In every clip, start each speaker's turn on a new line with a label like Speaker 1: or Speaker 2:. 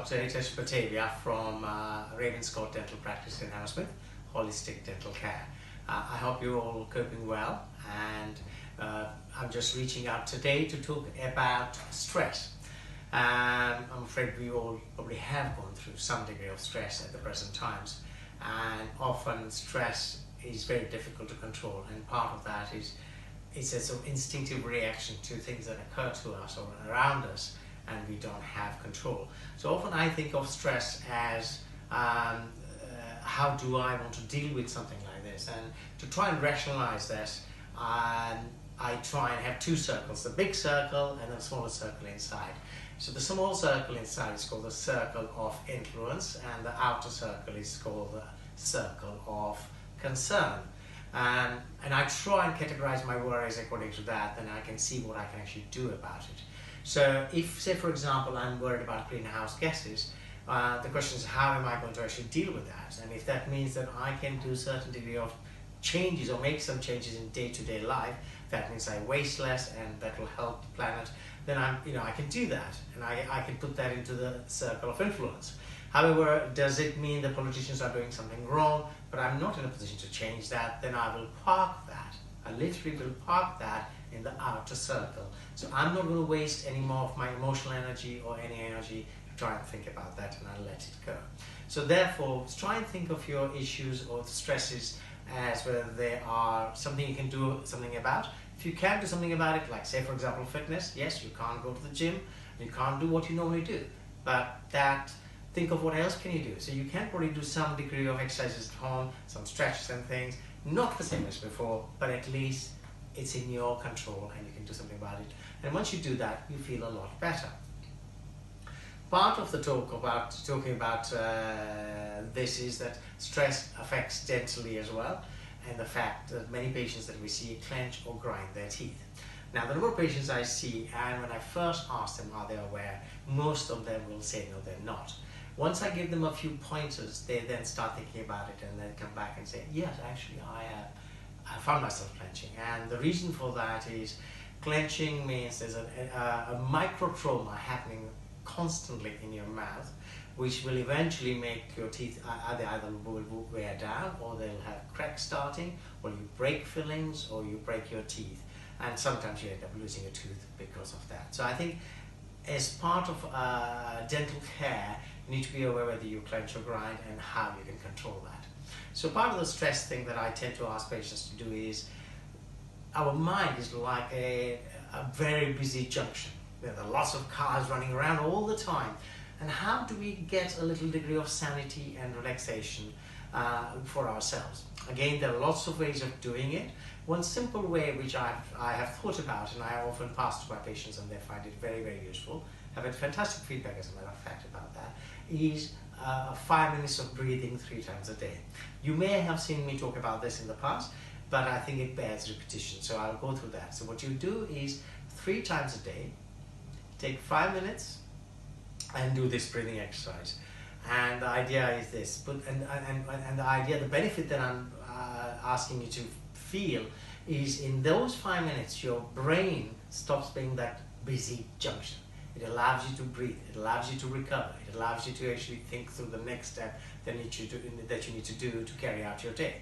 Speaker 1: Dr. Hitesh Batavia from Ravenscourt Dental practice in Hammersmith, holistic dental care. I hope you're all coping well, and I'm just reaching out today to talk about stress. I'm afraid we all probably have gone through some degree of stress at the present times, and often stress is very difficult to control, and part of that is it's a sort of instinctive reaction to things that occur to us or around us, and we don't have control. So often I think of stress as how do I want to deal with something like this, and to try and rationalize this, I try and have two circles, the big circle and a smaller circle inside. So the small circle inside is called the circle of influence, and the outer circle is called the circle of concern. And I try and categorize my worries according to that, then I can see what I can actually do about it. So if, say for example, I'm worried about greenhouse gases, the question is how am I going to actually deal with that? And if that means that I can do a certain degree of changes or make some changes in day-to-day life, that means I waste less and that will help the planet, then I can do that, and I can put that into the circle of influence. However, does it mean the politicians are doing something wrong, but I'm not in a position to change that, then I will park that. I literally will park that in the outer circle. So I'm not going to waste any more of my emotional energy or any energy to try and think about that, and I'll let it go. So therefore, try and think of your issues or stresses as whether they are something you can do something about. If you can do something about it, like say for example fitness, yes, you can't go to the gym, you can't do what you normally do, but think of what else can you do. So you can probably do some degree of exercises at home, some stretches and things, not the same as before, but at least it's in your control and you can do something about it. And once you do that, you feel a lot better. Part of the talking about this is that stress affects dentally as well, and the fact that many patients that we see clench or grind their teeth. Now, the number of patients I see, and when I first ask them are they aware, most of them will say no, they're not. Once I give them a few pointers, they then start thinking about it and then come back and say, yes, actually I found myself clenching. And the reason for that is clenching means there's a micro trauma happening constantly in your mouth, which will eventually make your teeth either will wear down, or they'll have cracks starting, or you break fillings, or you break your teeth. And sometimes you end up losing a tooth because of that. So I think as part of dental care, you need to be aware whether you clench or grind and how you can control that. So part of the stress thing that I tend to ask patients to do is, our mind is like a very busy junction. There are lots of cars running around all the time. And how do we get a little degree of sanity and relaxation for ourselves? Again, there are lots of ways of doing it. One simple way which I have thought about, and I often pass to my patients and they find it very, very useful, have had fantastic feedback as a matter of fact about that, is 5 minutes of breathing 3 times a day. You may have seen me talk about this in the past, but I think it bears repetition, so I'll go through that. So what you do is 3 times a day, take 5 minutes and do this breathing exercise. And the idea is this, and the benefit that I'm asking you to feel is in those 5 minutes, your brain stops being that busy junction. It allows you to breathe, it allows you to recover, it allows you to actually think through the next step that you need to do to carry out your day.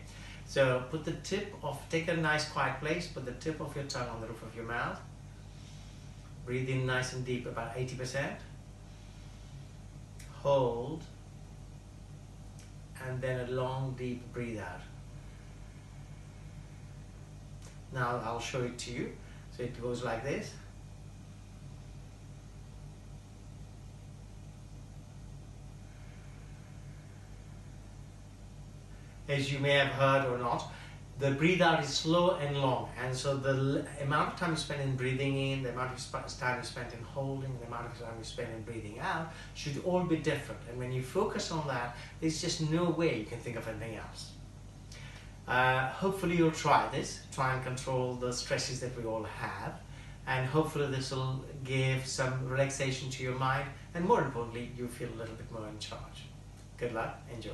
Speaker 1: So take a nice quiet place, put the tip of your tongue on the roof of your mouth, breathe in nice and deep, about 80%, hold, and then a long deep breathe out. Now I'll show it to you. So it goes like this. As you may have heard or not, the breathe out is slow and long, and so the amount of time you spend in breathing in, the amount of time you spend in holding, the amount of time you spend in breathing out should all be different. And when you focus on that, there's just no way you can think of anything else. Hopefully you'll try this, try and control the stresses that we all have, and hopefully this will give some relaxation to your mind, and more importantly, you feel a little bit more in charge. Good luck, enjoy.